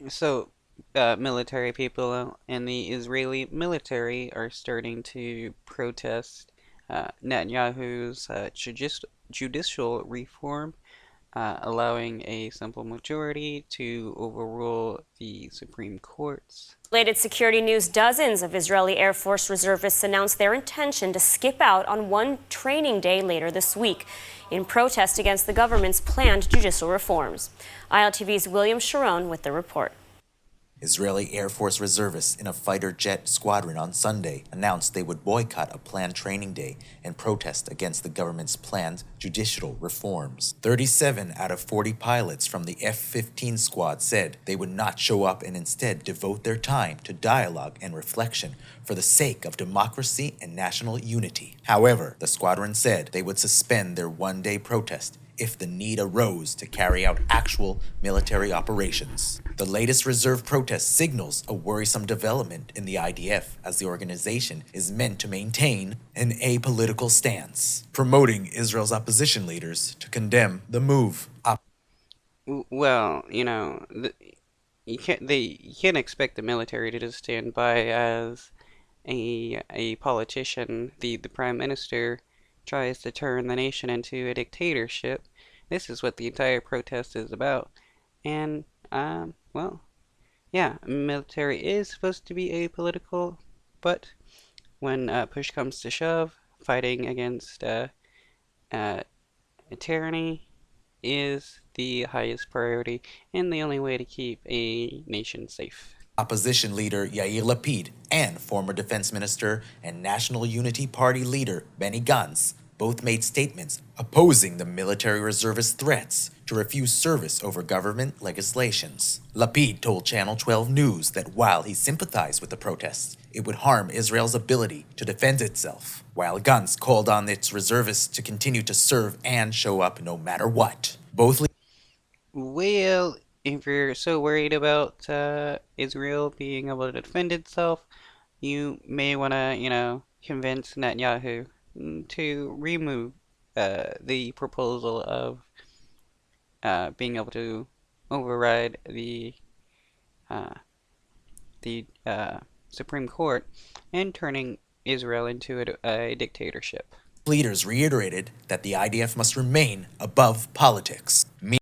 So, military people and the Israeli military are starting to protest Netanyahu's judicial reform, allowing a simple majority to overrule the Supreme Courts. Related security news, dozens of Israeli Air Force reservists announced their intention to skip out on one training day later this week in protest against the government's planned judicial reforms. ILTV's William Sharon with the report. Israeli Air Force reservists in a fighter jet squadron on Sunday announced they would boycott a planned training day and protest against the government's planned judicial reforms. 37 out of 40 pilots from the F-15 squad said they would not show up and instead devote their time to dialogue and reflection for the sake of democracy and national unity. However, the squadron said they would suspend their one-day protest if the need arose to carry out actual military operations. The latest reserve protest signals a worrisome development in the IDF, as the organization is meant to maintain an apolitical stance, promoting Israel's opposition leaders to condemn the move. Well, you can't expect the military to just stand by as a politician, the prime minister, tries to turn the nation into a dictatorship. This is what the entire protest is about. And, well, yeah, military is supposed to be apolitical, but when push comes to shove, fighting against tyranny is the highest priority and the only way to keep a nation safe. Opposition leader Yair Lapid and former defense minister and National Unity Party leader Benny Gantz both made statements opposing the military reservist threats to refuse service over government legislations. Lapid told Channel 12 News that while he sympathized with the protests, it would harm Israel's ability to defend itself, while Gantz called on its reservists to continue to serve and show up no matter what. Well, if you're so worried about Israel being able to defend itself, you may want to, convince Netanyahu to remove the proposal of being able to override uh, the Supreme Court and turning Israel into a dictatorship. Leaders reiterated that the IDF must remain above politics.